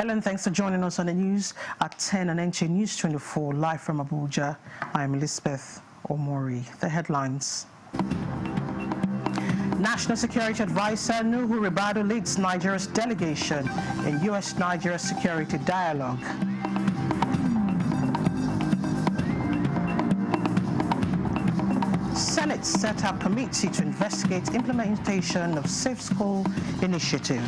Ellen, thanks for joining us on the news at 10 on NTA News 24, live from Abuja. I'm Elizabeth Omori. The headlines. National Security Advisor Nuhu Ribadu leads Nigeria's delegation in U.S.-Nigeria security dialogue. Senate set up committee to investigate implementation of Safe School initiative.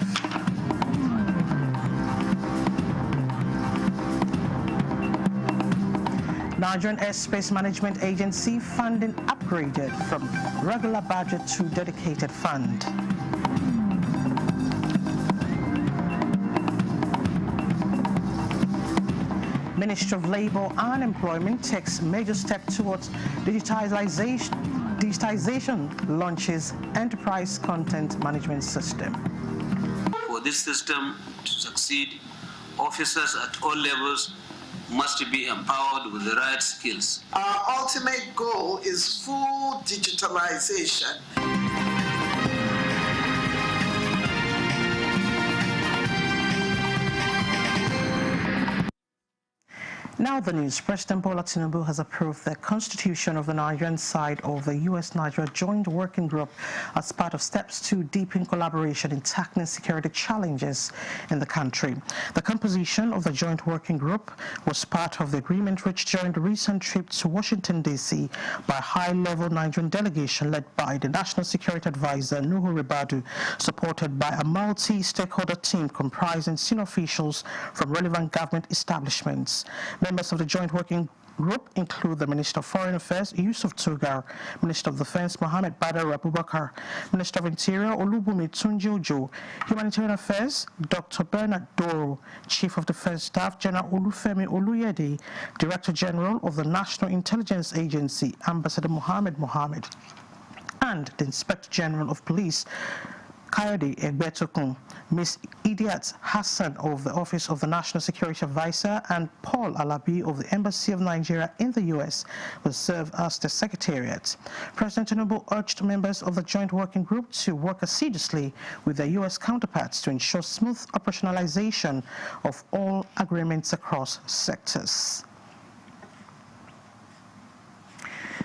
Nigerian Airspace Management Agency funding upgraded from regular budget to dedicated fund. Ministry of Labour and Employment takes major step towards digitization, launches enterprise content management system. For this system to succeed, officers at all levels must be empowered with the right skills. Our ultimate goal is full digitalization. Now the news. President Bola Tinubu has approved the constitution of the Nigerian side of the U.S.-Nigeria Joint Working Group as part of steps to deepen collaboration in tackling security challenges in the country. The composition of the Joint Working Group was part of the agreement reached during the recent trip to Washington, D.C. by a high-level Nigerian delegation led by the National Security Advisor Nuhu Ribadu, supported by a multi-stakeholder team comprising senior officials from relevant government establishments. Members of the Joint Working Group include the Minister of Foreign Affairs, Yusuf Tugar, Minister of Defense, Mohammed Badar Abubakar, Minister of Interior, Olubumi Tunji Ojo, Humanitarian Affairs, Dr. Bernard Doro, Chief of Defense Staff, General Olufemi Oluyede, Director General of the National Intelligence Agency, Ambassador Mohammed, and the Inspector General of Police, Kayode Egbetokun, Ms. Idiat Hassan of the Office of the National Security Advisor, and Paul Alabi of the Embassy of Nigeria in the U.S. will serve as the Secretariat. President Tinubu urged members of the Joint Working Group to work assiduously with their U.S. counterparts to ensure smooth operationalization of all agreements across sectors.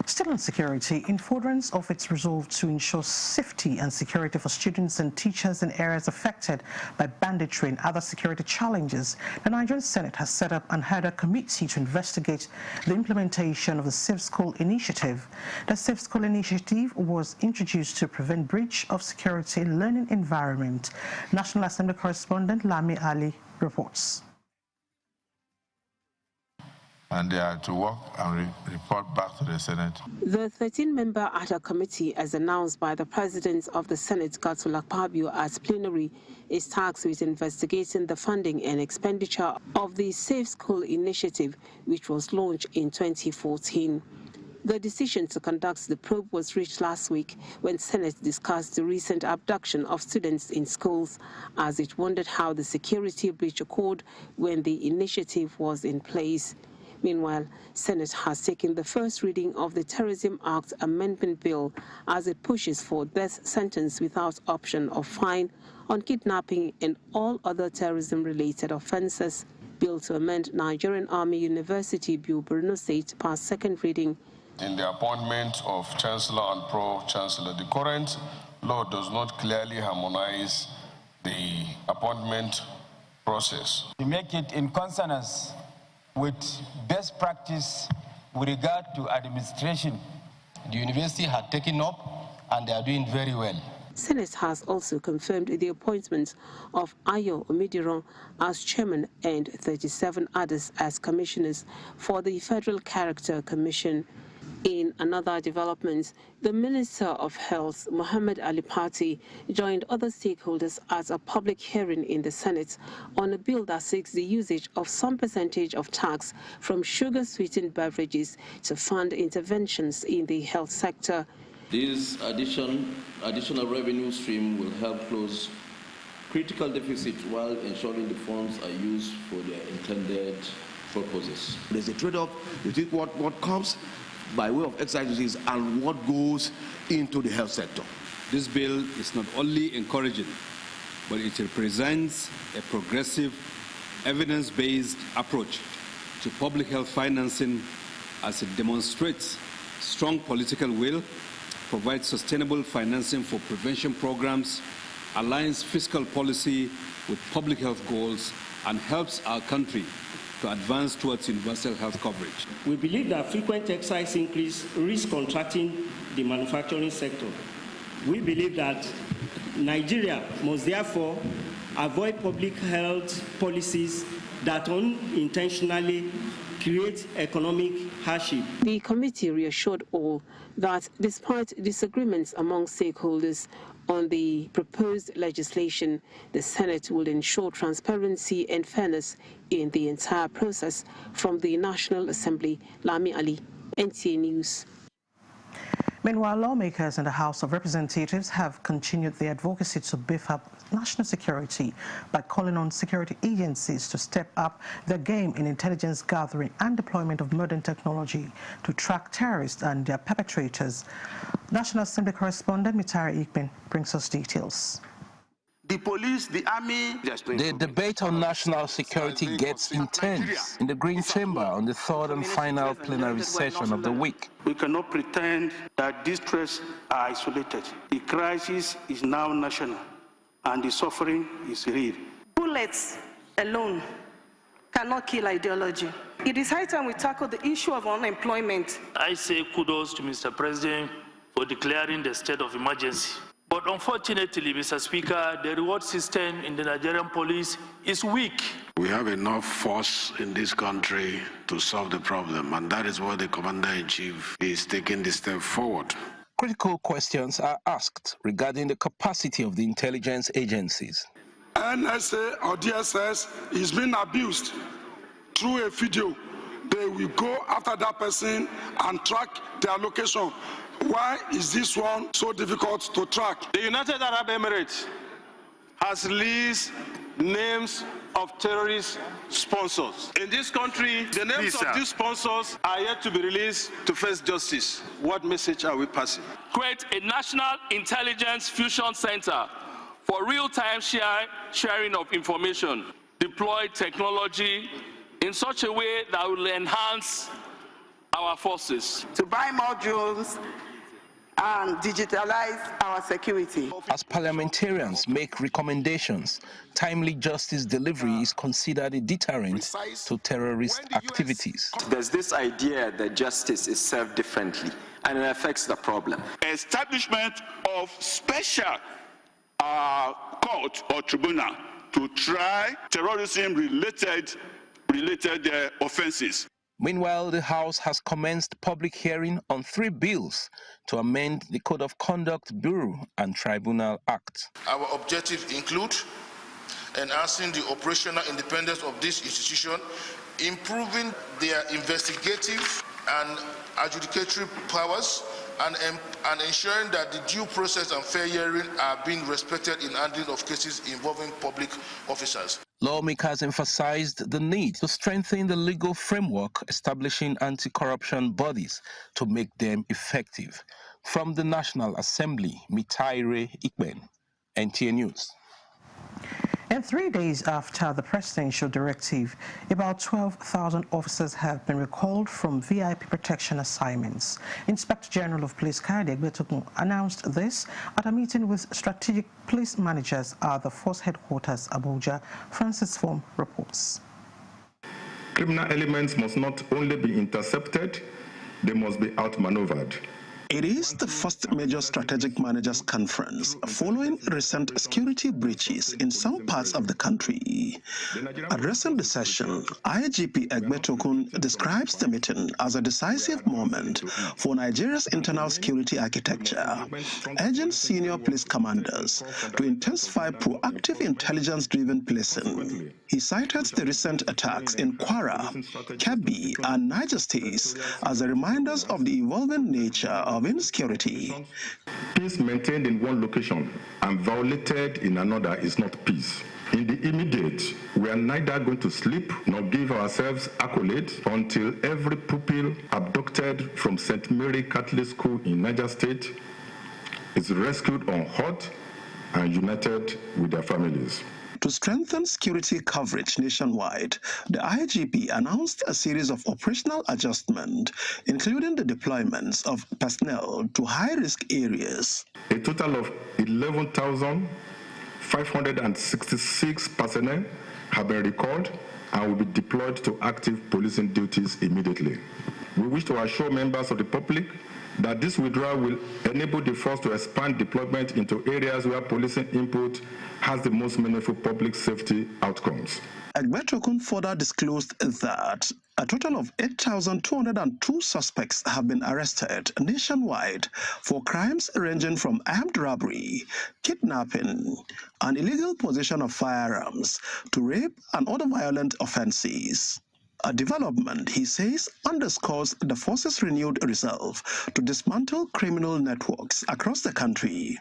Still on security, in furtherance of its resolve to ensure safety and security for students and teachers in areas affected by banditry and other security challenges, the Nigerian Senate has set up and had a committee to investigate the implementation of the Safe School initiative. The Safe School initiative was introduced to prevent breach of security in learning environment. National Assembly correspondent Lami Ali reports. And they are to work and report back to the Senate. The 13-member ad hoc committee, as announced by the President of the Senate, Godswill Akpabio, at plenary, is tasked with investigating the funding and expenditure of the Safe School initiative, which was launched in 2014. The decision to conduct the probe was reached last week when Senate discussed the recent abduction of students in schools, as it wondered how the security breach occurred when the initiative was in place. Meanwhile, Senate has taken the first reading of the Terrorism Act Amendment Bill as it pushes for death sentence without option of fine on kidnapping and all other terrorism-related offences. Bill to amend Nigerian Army University Bill Borno State passed second reading. In the appointment of Chancellor and Pro-Chancellor, the current law does not clearly harmonize the appointment process. To make it in consonance with best practice with regard to administration, the university had taken up and they are doing very well. Senate has also confirmed the appointment of Ayo Omidiron as chairman and 37 others as commissioners for the Federal Character Commission. In another development, the Minister of Health, Mohammed Ali Pati, joined other stakeholders at a public hearing in the Senate on a bill that seeks the usage of some percentage of tax from sugar-sweetened beverages to fund interventions in the health sector. This additional revenue stream will help close critical deficits while ensuring the funds are used for their intended purposes. There's a trade-off between what comes by way of excise duties and what goes into the health sector. This bill is not only encouraging, but it represents a progressive evidence-based approach to public health financing as it demonstrates strong political will, provides sustainable financing for prevention programs, aligns fiscal policy with public health goals, and helps our country to advance towards universal health coverage. We believe that frequent excise increase risks contracting the manufacturing sector. We believe that Nigeria must therefore avoid public health policies that unintentionally create economic hardship. The committee reassured all that despite disagreements among stakeholders on the proposed legislation, the Senate will ensure transparency and fairness in the entire process. From the National Assembly, Lami Ali, NTA News. Meanwhile, lawmakers in the House of Representatives have continued their advocacy to beef up national security by calling on security agencies to step up their game in intelligence gathering and deployment of modern technology to track terrorists and their perpetrators. National Assembly correspondent Mitari Ikben brings us details. The police, the army. The debate on national security gets intense in the Green Chamber on the third and final plenary session of the week. We cannot pretend that these threats are isolated. The crisis is now national, and the suffering is real. Bullets alone cannot kill ideology. It is high time we tackle the issue of unemployment. I say kudos to Mr. President for declaring the state of emergency. But unfortunately, Mr. Speaker, the reward system in the Nigerian police is weak. We have enough force in this country to solve the problem, and that is why the Commander-in-Chief is taking this step forward. Critical questions are asked regarding the capacity of the intelligence agencies. NSA or DSS is being abused through a video. They will go after that person and track their location. Why is this one so difficult to track? The United Arab Emirates has released names of terrorist sponsors. In this country, the names of these sponsors are yet to be released to face justice. What message are we passing? Create a national intelligence fusion center for real-time sharing of information. Deploy technology in such a way that will enhance our forces. To buy more drones and digitalize our security. As parliamentarians make recommendations, timely justice delivery is considered a deterrent to terrorist activities. There's this idea that justice is served differently, and it affects the problem. Establishment of special court or tribunal to try terrorism-related offenses. Meanwhile, the House has commenced public hearing on 3 bills to amend the Code of Conduct Bureau and Tribunal Act. Our objectives include enhancing the operational independence of this institution, improving their investigative and adjudicatory powers, and ensuring that the due process and fair hearing are being respected in handling of cases involving public officers. Lawmakers emphasized the need to strengthen the legal framework establishing anti-corruption bodies to make them effective. From the National Assembly, Mitaire Ikben, NTA News. And 3 days after the presidential directive, about 12,000 officers have been recalled from VIP protection assignments. Inspector General of Police Kayode Egbetokun announced this at a meeting with strategic police managers at the force headquarters, Abuja. Francis Form reports. Criminal elements must not only be intercepted, they must be outmaneuvered. It is the first major strategic managers conference following recent security breaches in some parts of the country. Addressing the session, IGP Egbetokun describes the meeting as a decisive moment for Nigeria's internal security architecture, urging senior police commanders to intensify proactive intelligence-driven policing. He cited the recent attacks in Kwara, Kebbi, and Niger states as reminders of the evolving nature of insecurity. Peace maintained in one location and violated in another is not peace. In the immediate, we are neither going to sleep nor give ourselves accolades until every pupil abducted from St. Mary Catholic School in Niger State is rescued unhurt and united with their families. To strengthen security coverage nationwide, the IGP announced a series of operational adjustments, including the deployments of personnel to high-risk areas. A total of 11,566 personnel have been recalled and will be deployed to active policing duties immediately. We wish to assure members of the public that this withdrawal will enable the force to expand deployment into areas where policing input has the most meaningful public safety outcomes. Egbetokun further disclosed that a total of 8,202 suspects have been arrested nationwide for crimes ranging from armed robbery, kidnapping, and illegal possession of firearms to rape and other violent offenses. A development, he says, underscores the force's renewed resolve to dismantle criminal networks across the country,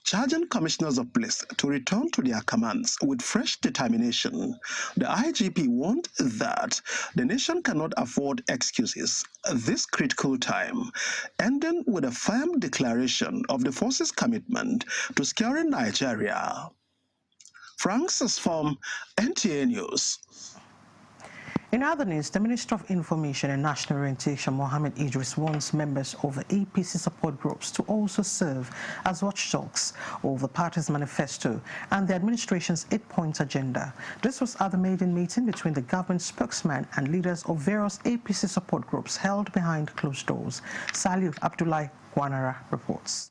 charging commissioners of police to return to their commands with fresh determination. The IGP warned that the nation cannot afford excuses this critical time, ending with a firm declaration of the force's commitment to securing Nigeria. Francis from NTA News. In other news, the Minister of Information and National Orientation, Mohammed Idris, wants members of the APC support groups to also serve as watchdogs of the party's manifesto and the administration's 8-point agenda. This was at the maiden meeting between the government spokesman and leaders of various APC support groups held behind closed doors. Saliu Abdullahi Guanara reports.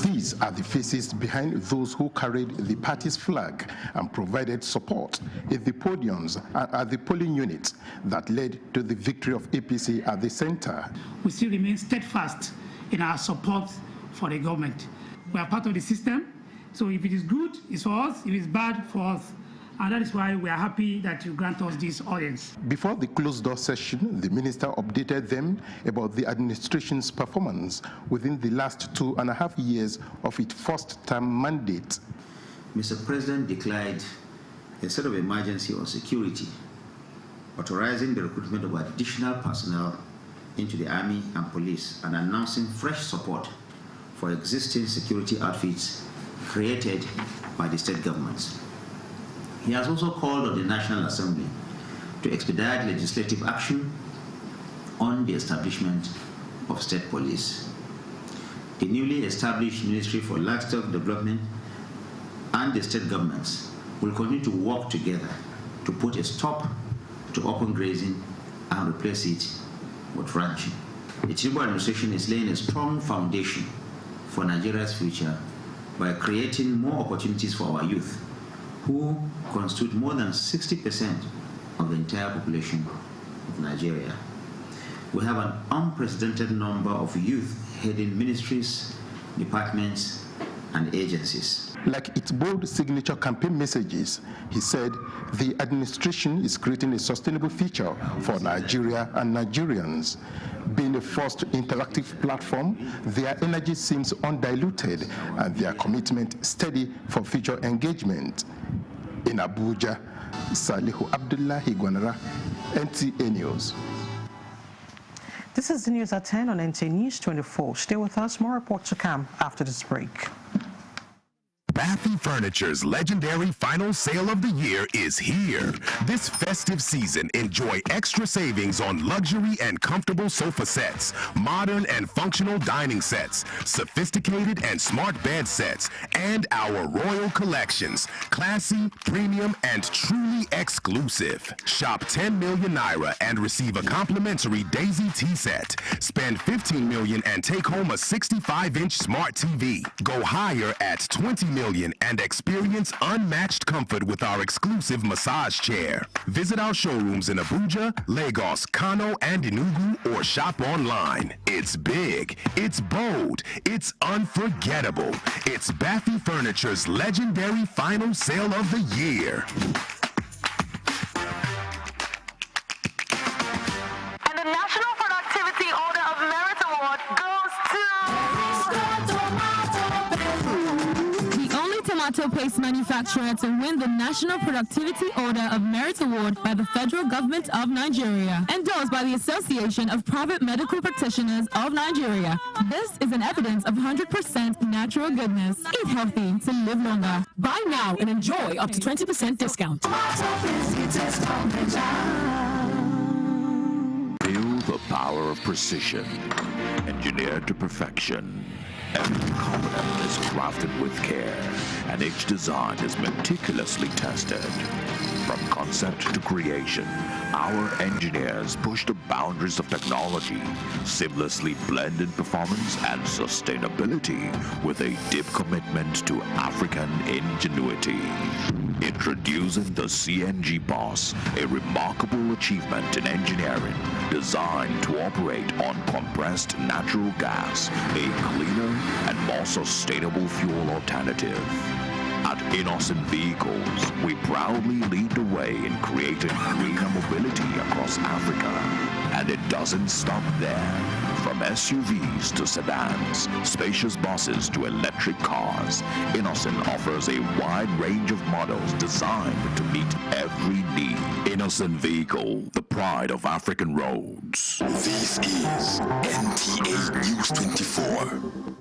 These are the faces behind those who carried the party's flag and provided support at the podiums and at the polling units that led to the victory of APC at the center. We still remain steadfast in our support for the government. We are part of the system, so if it is good, it's for us. If it's bad, for us. And that is why we are happy that you grant us this audience. Before the closed-door session, the minister updated them about the administration's performance within the last 2.5 years of its first-term mandate. Mr. President declared a state of emergency on security, authorizing the recruitment of additional personnel into the army and police, and announcing fresh support for existing security outfits created by the state governments. He has also called on the National Assembly to expedite legislative action on the establishment of state police. The newly established Ministry for Livestock Development and the state governments will continue to work together to put a stop to open grazing and replace it with ranching. The Tinubu administration is laying a strong foundation for Nigeria's future by creating more opportunities for our youth, who constitute more than 60% of the entire population of Nigeria. We have an unprecedented number of youth heading ministries, departments, and agencies. Like its bold signature campaign messages, he said the administration is creating a sustainable future for Nigeria and Nigerians. Being a first interactive platform, their energy seems undiluted and their commitment steady for future engagement. In Abuja, Salihu Abdullahi Guanara, NTA News. This is the news at 10 on NTA News 24. Stay with us. More reports to come after this break. Bathy Furniture's legendary final sale of the year is here. This festive season, enjoy extra savings on luxury and comfortable sofa sets, modern and functional dining sets, sophisticated and smart bed sets, and our royal collections, classy, premium, and truly exclusive. Shop 10 million naira and receive a complimentary Daisy tea set. Spend 15 million and take home a 65-inch smart TV. Go higher at 20 million and experience unmatched comfort with our exclusive massage chair. Visit our showrooms in Abuja, Lagos, Kano, and Enugu, or shop online. It's big, it's bold, it's unforgettable. It's Bathy Furniture's legendary final sale of the year. And the National Productivity Order of Merit Award goes to... auto paste manufacturer to win the National Productivity Order of Merit Award by the federal government of Nigeria, endorsed by the Association of Private Medical Practitioners of Nigeria. This is an evidence of 100% natural goodness. Eat healthy to live longer. Buy now and enjoy up to 20% discount. Feel the power of precision, engineered to perfection. Every component is crafted with care, and each design is meticulously tested. From concept to creation, our engineers push the boundaries of technology, seamlessly blending performance and sustainability with a deep commitment to African ingenuity. Introducing the CNG Boss, a remarkable achievement in engineering designed to operate on compressed natural gas, a cleaner and more sustainable fuel alternative. At Innocent Vehicles, we proudly lead the way in creating greener mobility across Africa. And it doesn't stop there. From SUVs to sedans, spacious buses to electric cars, Innocent offers a wide range of models designed to meet every need. Innocent Vehicle, the pride of African roads. This is NTA News 24.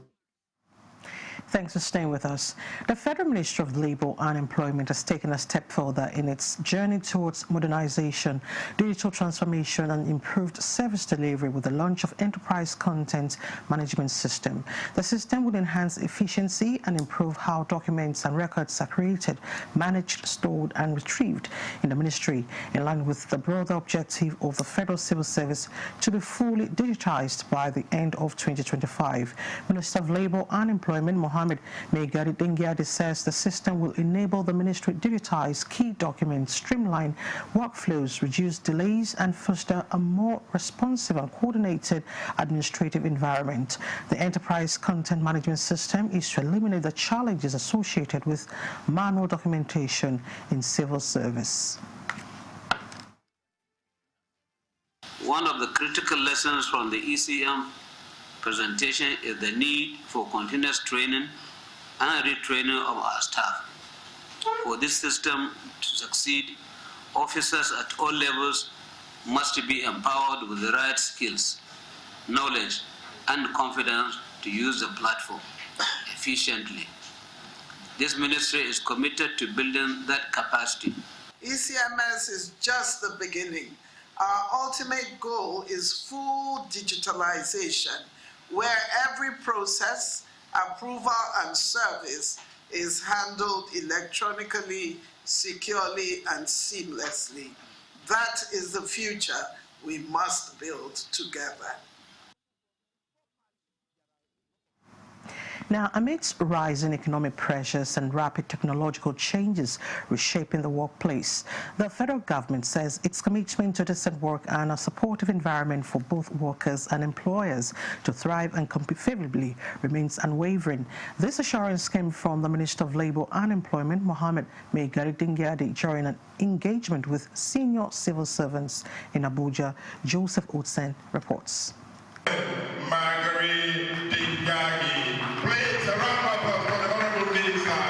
Thanks for staying with us. The Federal Ministry of Labour and Employment has taken a step further in its journey towards modernization, digital transformation and improved service delivery with the launch of Enterprise Content Management System. The system will enhance efficiency and improve how documents and records are created, managed, stored and retrieved in the ministry, in line with the broader objective of the Federal Civil Service to be fully digitized by the end of 2025. Minister of Labour and Employment, Mohammed Megari Dingyadi, says the system will enable the ministry to digitize key documents, streamline workflows, reduce delays, and foster a more responsive and coordinated administrative environment. The Enterprise Content Management System is to eliminate the challenges associated with manual documentation in civil service. One of the critical lessons from the ECM presentation is the need for continuous training and retraining of our staff. For this system to succeed, officers at all levels must be empowered with the right skills, knowledge, and confidence to use the platform efficiently. This ministry is committed to building that capacity. ECMS is just the beginning. Our ultimate goal is full digitalization, where every process, approval, and service is handled electronically, securely, and seamlessly. That is the future we must build together. Now, amidst rising economic pressures and rapid technological changes reshaping the workplace, the federal government says its commitment to decent work and a supportive environment for both workers and employers to thrive and compete favorably remains unwavering. This assurance came from the Minister of Labour and Employment, Mohammed Megari Dingyadi, during an engagement with senior civil servants in Abuja. Joseph Otsen reports. Marguerite Dingyadi. Please, a round of applause for the Honorable Minister.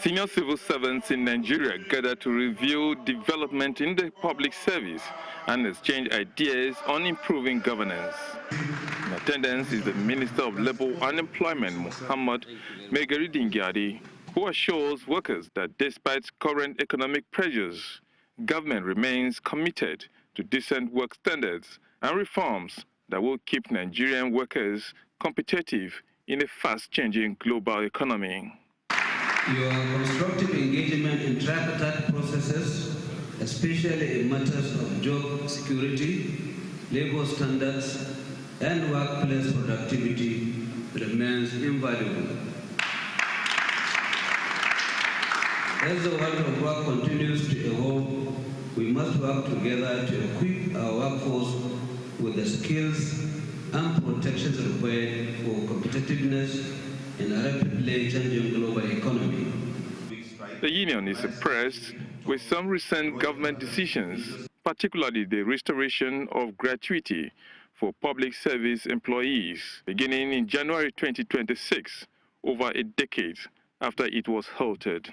Senior civil servants in Nigeria gathered to review development in the public service and exchange ideas on improving governance. In attendance is the Minister of Labour and Employment, Mohammed Megari Dingyadi, who assures workers that despite current economic pressures, government remains committed to decent work standards and reforms that will keep Nigerian workers competitive in a fast-changing global economy. Your constructive engagement in tripartite processes, especially in matters of job security, labor standards, and workplace productivity, remains invaluable. As the world of work continues to evolve, we must work together to equip our workforce with the skills and protections required for competitiveness in a rapidly changing global economy. The union is impressed with some recent government decisions, particularly the restoration of gratuity for public service employees, beginning in January 2026, over a decade after it was halted.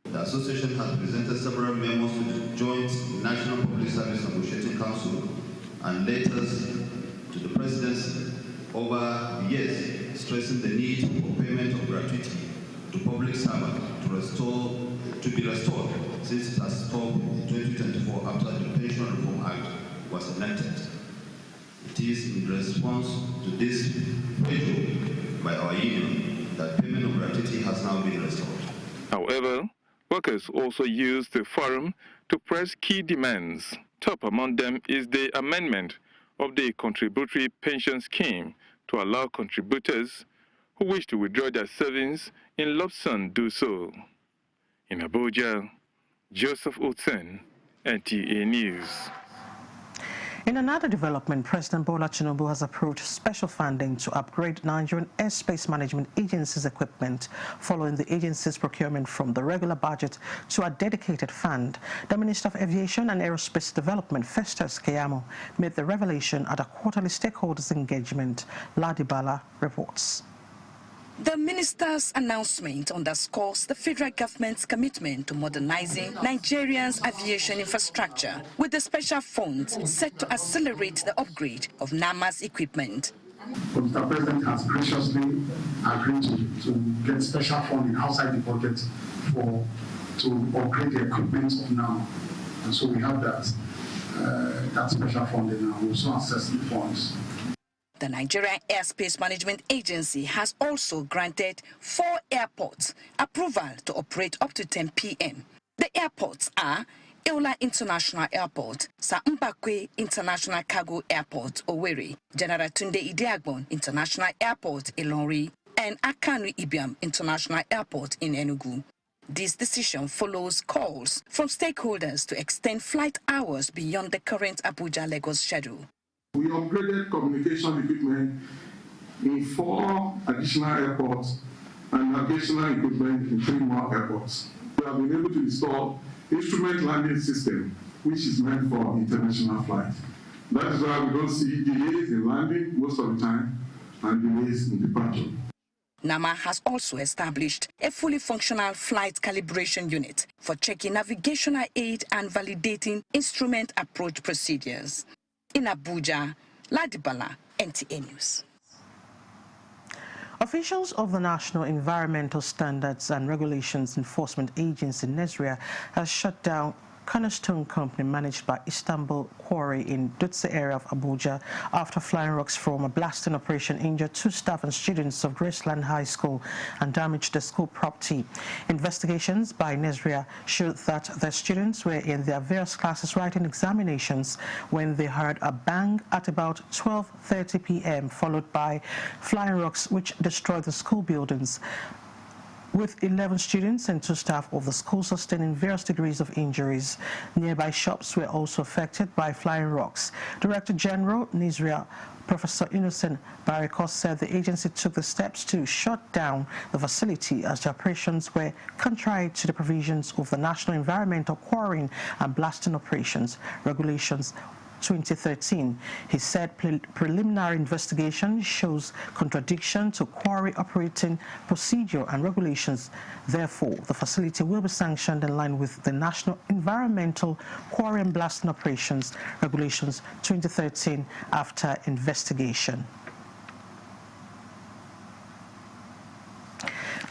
The association has presented several memos to the Joint National Public Service Negotiating Council and letters to the presidency over the years, stressing the need for payment of gratuity to public servants to be restored, since it has stopped in 2024 after the Pension Reform Act was enacted. It is in response to this pressure by our union that payment of gratuity has now been restored. However, Workers also used the forum to press key demands. Top among them is the amendment of the contributory pension scheme to allow contributors who wish to withdraw their savings in lump sum do so. In Abuja, Joseph Otsen, NTA News. In another development, President Bola Tinubu has approved special funding to upgrade Nigerian Airspace Management Agency's equipment, following the agency's procurement from the regular budget to a dedicated fund. The Minister of Aviation and Aerospace Development, Festus Keyamo, made the revelation at a quarterly stakeholders engagement. Ladibala reports. The minister's announcement underscores the federal government's commitment to modernizing Nigeria's aviation infrastructure, with the special funds set to accelerate the upgrade of NAMA's equipment. Mr. President has graciously agreed to get special funding outside the budget to upgrade the equipment of NAMA. And so we have that special funding now. We'll also access the funds. The Nigerian Airspace Management Agency has also granted 4 airports approval to operate up to 10 p.m. The airports are Eola International Airport, Sir Mbakwe International Cargo Airport, Owerri, General Tunde Idiagbon International Airport, Ilori, and Akanu Ibiam International Airport in Enugu. This decision follows calls from stakeholders to extend flight hours beyond the current Abuja-Lagos schedule. We upgraded communication equipment in 4 additional airports and additional equipment in 3 more airports. We have been able to install instrument landing system, which is meant for international flight. That is why we don't see delays in landing most of the time and delays in departure. NAMA has also established a fully functional flight calibration unit for checking navigational aid and validating instrument approach procedures. In Abuja, Ladibala, NTA News. Officials of the National Environmental Standards and Regulations Enforcement Agency, NESRIA, has shut down Cornerstone Company managed by Istanbul Quarry in Dutse area of Abuja after flying rocks from a blasting operation injured 2 staff and students of Graceland High School and damaged the school property. Investigations by NESRIA showed that the students were in their various classes writing examinations when they heard a bang at about 12:30 p.m. followed by flying rocks which destroyed the school buildings, with 11 students and 2 staff of the school sustaining various degrees of injuries. Nearby shops were also affected by flying rocks. Director General NESRIA, Professor Innocent Barikos, said the agency took the steps to shut down the facility as the operations were contrary to the provisions of the National Environmental Quarrying and Blasting Operations Regulations 2013. He said preliminary investigation shows contradiction to quarry operating procedure and regulations. Therefore, the facility will be sanctioned in line with the National Environmental Quarry and Blasting Operations Regulations 2013 after investigation.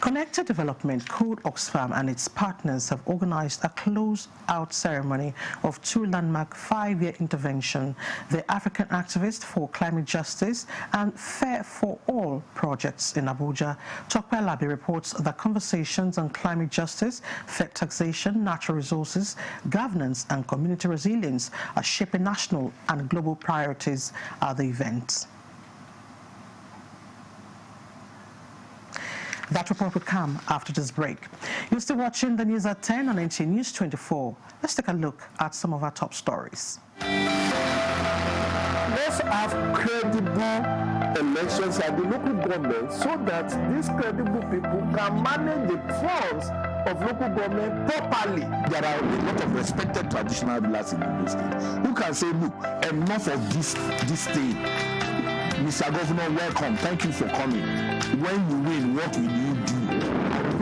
Connected Development, Code Oxfam and its partners have organized a close-out ceremony of 2 landmark 5-year intervention, the African Activist for Climate Justice and Fair for All projects in Abuja. Tokwe Alabi reports that conversations on climate justice, fair taxation, natural resources, governance and community resilience are shaping national and global priorities at the event. That report will come after this break. You're still watching the news at 10 on NTA News 24. Let's take a look at some of our top stories. Let's have credible elections at the local government so that these credible people can manage the funds of local government properly. There are a lot of respected traditional rulers in the state who can say, look, enough of this thing. Mr. Governor, welcome. Thank you for coming. When you win, what will you do?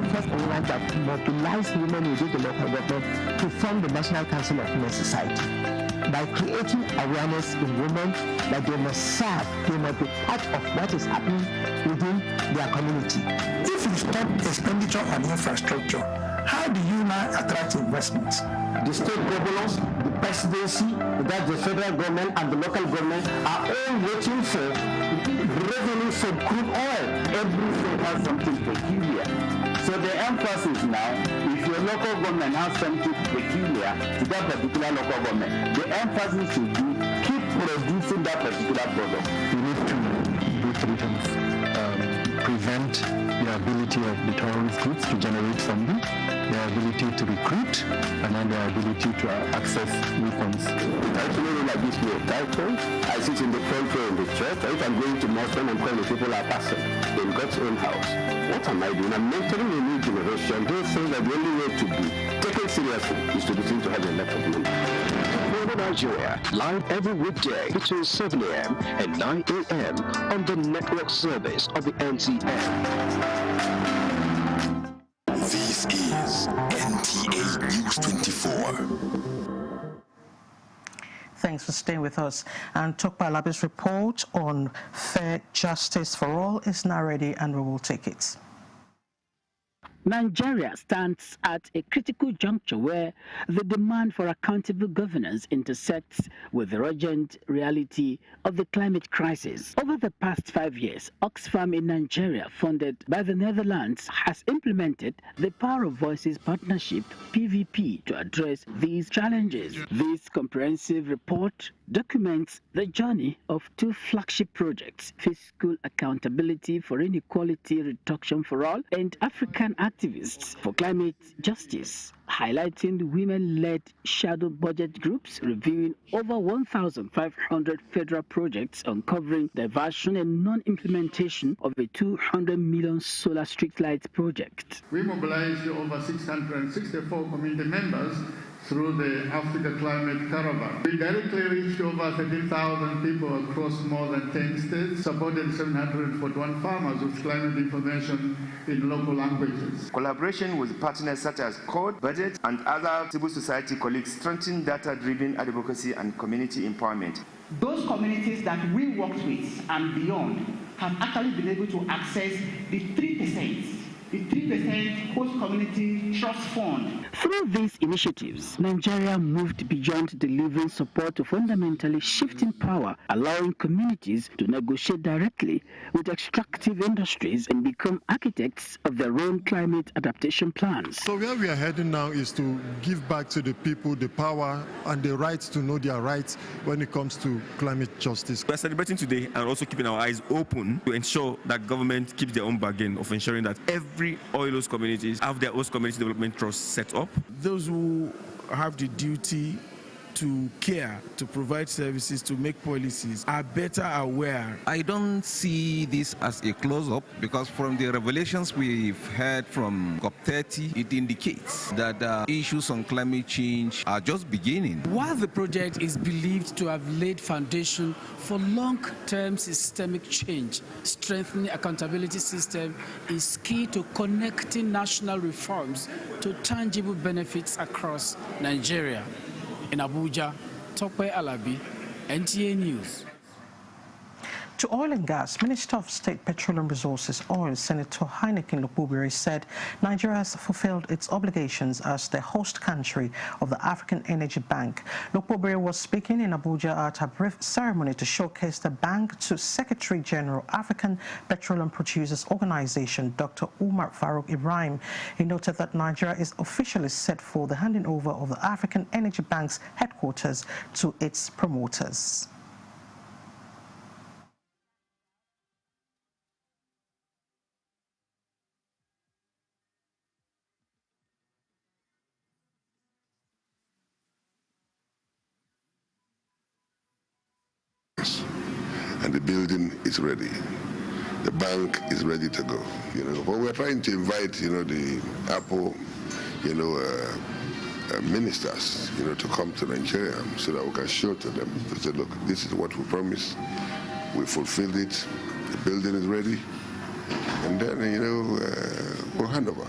First, I would like to mobilize women within the local government to form the National Council of Women Society by creating awareness in women that they must serve, they must be part of what is happening within their community. If you stop expenditure on infrastructure, how do you now attract investments? The state governors, the presidency, that's the federal government and the local government are all waiting for revenue from crude oil. Every state has something peculiar. So the emphasis now, if your local government has something peculiar to that particular local government, the emphasis should be keep producing that particular product. We need to do three things. Prevent the ability of the terrorist groups to generate funding, their ability to recruit, and then their ability to access weapons. Actually, like this way, title, I sit in the front row in the church. If I'm going to Muslim and calling people are passing in God's own house. What am I doing? I'm mentoring a new generation. Those things that the only way to be taken seriously is to be seen to have a lot of money. Nigeria, live every weekday between 7 a.m. and 9 a.m. on the network service of the NCN. This is NTA News 24. Thanks for staying with us. And Tokpa Alabi's report on fair justice for all is now ready, and we will take it. Nigeria stands at a critical juncture where the demand for accountable governance intersects with the urgent reality of the climate crisis. Over the past 5 years, Oxfam in Nigeria, funded by the Netherlands, has implemented the Power of Voices Partnership, PVP, to address these challenges. This comprehensive report documents the journey of two flagship projects, Fiscal Accountability for Inequality Reduction for All and African Activists for Climate Justice, highlighting the women-led shadow budget groups, reviewing over 1,500 federal projects, uncovering diversion and non-implementation of a 200 million solar streetlight project. We mobilized over 664 community members through the Africa Climate Caravan. We directly reached over 13,000 people across more than 10 states, supported 741 farmers with climate information in local languages. Collaboration with partners such as Code, Budget, and other civil society colleagues strengthen data-driven advocacy and community empowerment. Those communities that we worked with and beyond have actually been able to access the 3%. The 3% host community trust fund. Through these initiatives, Nigeria moved beyond delivering support to fundamentally shifting power, allowing communities to negotiate directly with extractive industries and become architects of their own climate adaptation plans. So where we are heading now is to give back to the people the power and the right to know their rights when it comes to climate justice. We are celebrating today and also keeping our eyes open to ensure that government keeps their own bargain of ensuring that every oil host communities have their host community development trust set up. Those who have the duty to care, to provide services, to make policies, are better aware. I don't see this as a close-up because from the revelations we've heard from COP30, it indicates that issues on climate change are just beginning. While the project is believed to have laid foundation for long-term systemic change, strengthening accountability system is key to connecting national reforms to tangible benefits across Nigeria. In Abuja, Tokpe Alabi, NTA News. To oil and gas, Minister of State Petroleum Resources, Oil, Senator Heineken Lokubiri said Nigeria has fulfilled its obligations as the host country of the African Energy Bank. Lokubiri was speaking in Abuja at a brief ceremony to showcase the bank to Secretary General African Petroleum Producers Organization, Dr. Umar Farouk Ibrahim. He noted that Nigeria is officially set for the handing over of the African Energy Bank's headquarters to its promoters. And the building is ready. the bank is ready to go. But we're trying to invite, the Apple, ministers, to come to Nigeria so that we can show to them, to say, look, this is what we promised, we fulfilled it, the building is ready, and then, we'll hand over.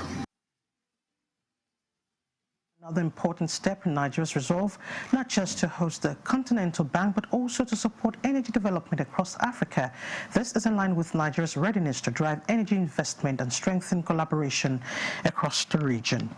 Another important step in Nigeria's resolve, not just to host the Continental Bank, but also to support energy development across Africa. This is in line with Nigeria's readiness to drive energy investment and strengthen collaboration across the region.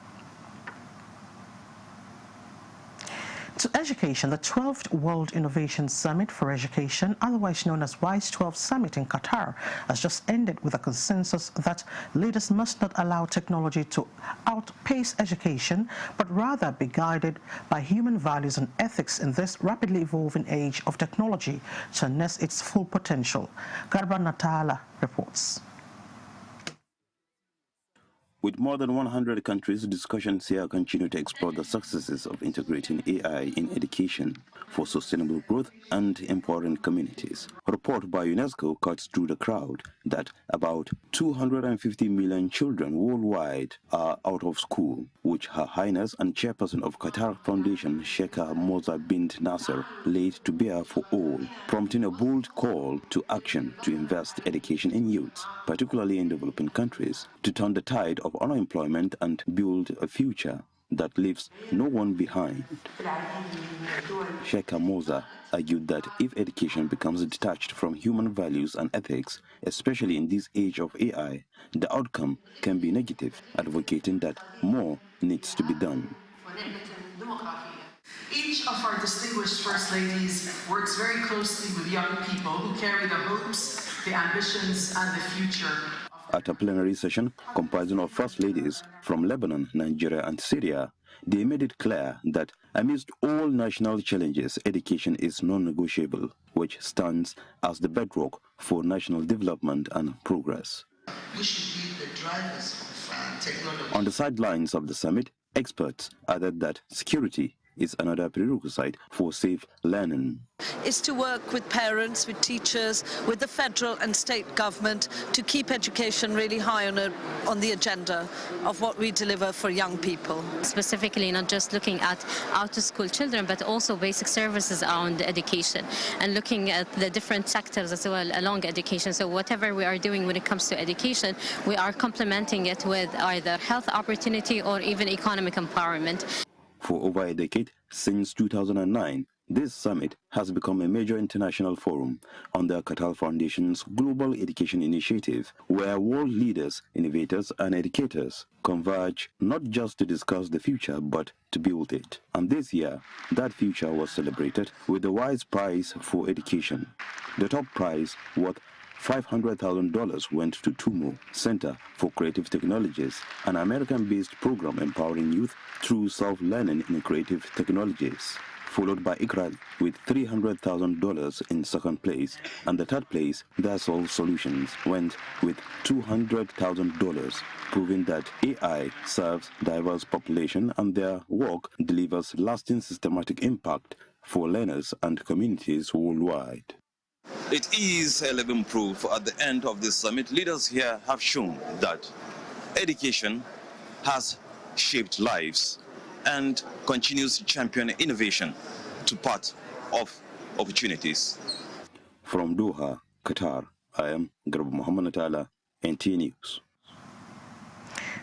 To education, the 12th World Innovation Summit for Education, otherwise known as WISE 12 Summit in Qatar, has just ended with a consensus that leaders must not allow technology to outpace education, but rather be guided by human values and ethics in this rapidly evolving age of technology to harness its full potential. Garba Natala reports. With more than 100 countries, discussions here continue to explore the successes of integrating AI in education for sustainable growth and empowering communities. A report by UNESCO cuts through the crowd that about 250 million children worldwide are out of school, which Her Highness and Chairperson of Qatar Foundation, Sheikha Moza bint Nasser, laid to bear for all, prompting a bold call to action to invest education in youths, particularly in developing countries, to turn the tide of unemployment and build a future that leaves no one behind. Sheikha Moza argued that if education becomes detached from human values and ethics, especially in this age of AI, the outcome can be negative, advocating that more needs to be done. Each of our distinguished First Ladies works very closely with young people who carry the hopes, the ambitions, and the future. At a plenary session comprising of First Ladies from Lebanon, Nigeria, and Syria, they made it clear that amidst all national challenges, education is non-negotiable, which stands as the bedrock for national development and progress. We should be the drivers of technology. On the sidelines of the summit, experts added that security is another prerequisite for safe learning. Is to work with parents, with teachers, with the federal and state government to keep education really high on the agenda of what we deliver for young people. Specifically, not just looking at out-of-school children, but also basic services around education and looking at the different sectors as well along education. So whatever we are doing when it comes to education, we are complementing it with either health opportunity or even economic empowerment. For over a decade, since 2009, this summit has become a major international forum under Qatar Foundation's Global Education Initiative, where world leaders, innovators, and educators converge not just to discuss the future, but to build it. And this year, that future was celebrated with the WISE Prize for Education. The top prize, worth $500,000, went to TUMO, Center for Creative Technologies, an American-based program empowering youth through self-learning in creative technologies, followed by ICRA with $300,000 in second place, and the third place, Dassault Solutions, went with $200,000, proving that AI serves diverse population and their work delivers lasting systematic impact for learners and communities worldwide. It is a living proof. At the end of this summit, leaders here have shown that education has shaped lives and continues to champion innovation to part of opportunities. From Doha, Qatar, I am Garba Muhammad Natala, NT News.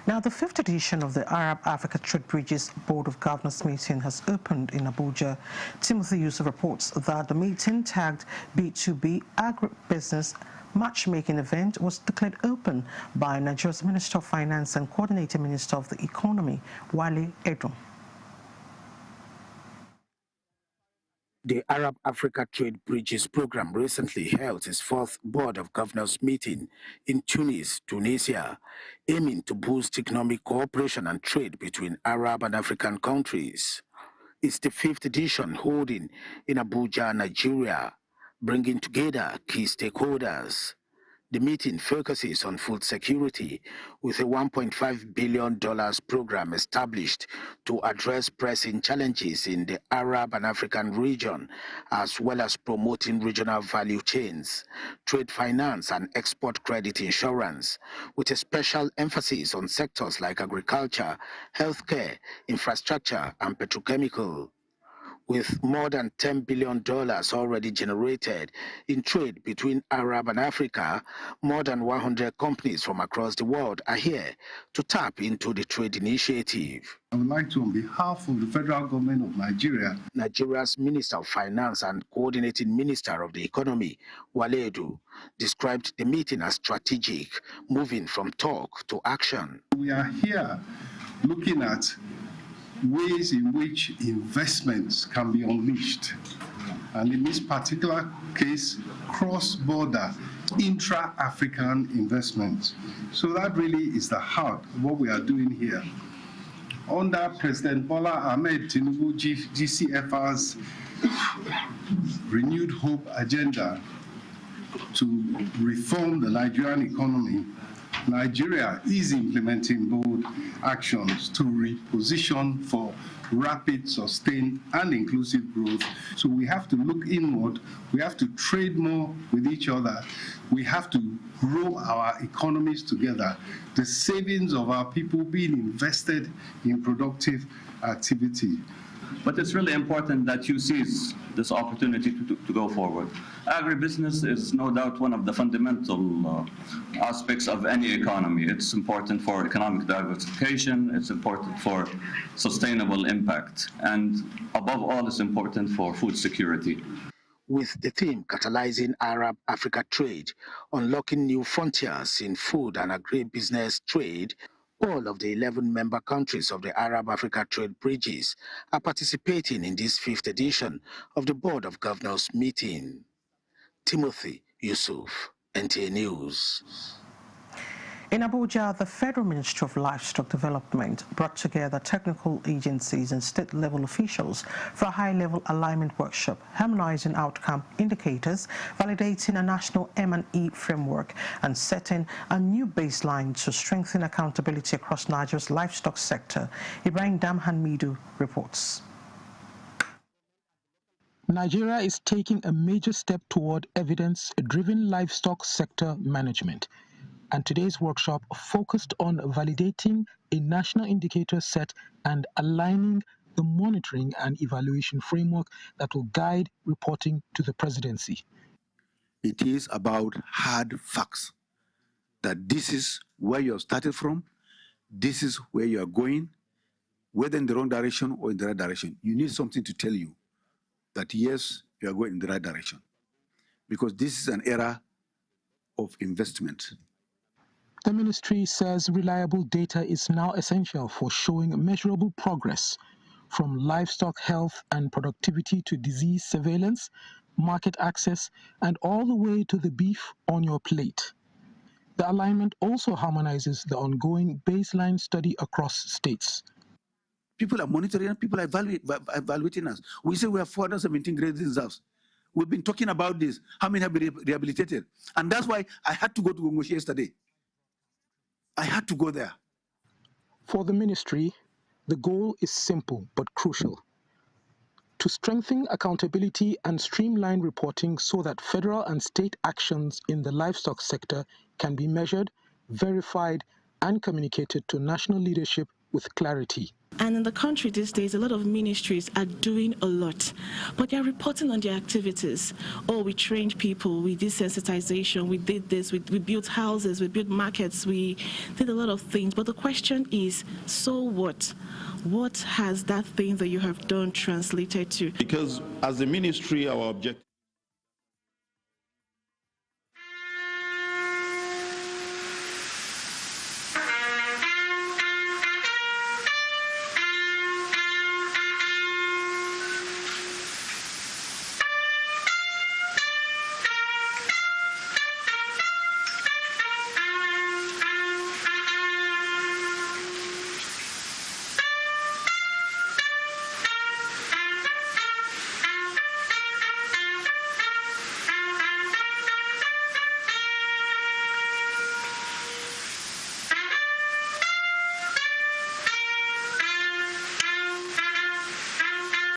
Now, the 5th edition of the Arab-Africa Trade Bridges Board of Governors meeting has opened in Abuja. Timothy Yusuf reports that the meeting, tagged B2B Agribusiness Matchmaking Event, was declared open by Nigeria's Minister of Finance and Coordinating Minister of the Economy, Wale Edom. The Arab-Africa Trade Bridges Program recently held its 4th Board of Governors meeting in Tunis, Tunisia, aiming to boost economic cooperation and trade between Arab and African countries. It's the 5th edition holding in Abuja, Nigeria, bringing together key stakeholders. The meeting focuses on food security with a $1.5 billion program established to address pressing challenges in the Arab and African region, as well as promoting regional value chains, trade finance and export credit insurance, with a special emphasis on sectors like agriculture, healthcare, infrastructure, and petrochemical. With more than $10 billion already generated in trade between Arab and Africa, more than 100 companies from across the world are here to tap into the trade initiative. I would like to, on behalf of the federal government of Nigeria, Nigeria's Minister of Finance and Coordinating Minister of the Economy, Wale Edu, described the meeting as strategic, moving from talk to action. We are here looking at ways in which investments can be unleashed, and in this particular case, cross-border, intra-African investments. So that really is the heart of what we are doing here. Under President Bola Ahmed Tinubu GCFR's renewed hope agenda to reform the Nigerian economy, Nigeria is implementing bold actions to reposition for rapid, sustained, and inclusive growth. So we have to look inward, we have to trade more with each other, we have to grow our economies together, the savings of our people being invested in productive activity. But it's really important that you seize this opportunity to go forward. Agribusiness is no doubt one of the fundamental aspects of any economy. It's important for economic diversification, it's important for sustainable impact, and above all, it's important for food security. With the theme catalyzing Arab-Africa trade, unlocking new frontiers in food and agribusiness trade, all of the 11 member countries of the Arab-Africa Trade Bridges are participating in this 5th edition of the Board of Governors meeting. Timothy Yusuf, NTA News. In Abuja, the Federal Ministry of Livestock Development brought together technical agencies and state-level officials for a high-level alignment workshop, harmonizing outcome indicators, validating a national M&E framework, and setting a new baseline to strengthen accountability across Nigeria's livestock sector. Ibrahim Damhan-Midu reports. Nigeria is taking a major step toward evidence-driven livestock sector management. And today's workshop focused on validating a national indicator set and aligning the monitoring and evaluation framework that will guide reporting to the presidency. It is about hard facts, that this is where you started from, this is where you are going, whether in the wrong direction or in the right direction. You need something to tell you that yes, you are going in the right direction, because this is an era of investment. The ministry says reliable data is now essential for showing measurable progress, from livestock health and productivity to disease surveillance, market access, and all the way to the beef on your plate. The alignment also harmonizes the ongoing baseline study across states. People are monitoring, people are evaluating us. We say we have 417 grazing reserves. We've been talking about this. How many have been rehabilitated? And that's why I had to go to Gongoshi yesterday. I had to go there. For the ministry, the goal is simple but crucial: to strengthen accountability and streamline reporting so that federal and state actions in the livestock sector can be measured, verified, and communicated to national leadership with clarity. And in the country these days, a lot of ministries are doing a lot, but they're reporting on their activities. Oh, we trained people, we did sensitization, we did this, we built houses, we built markets, we did a lot of things. But the question is, so what? What has that thing that you have done translated to? Because as a ministry, our objective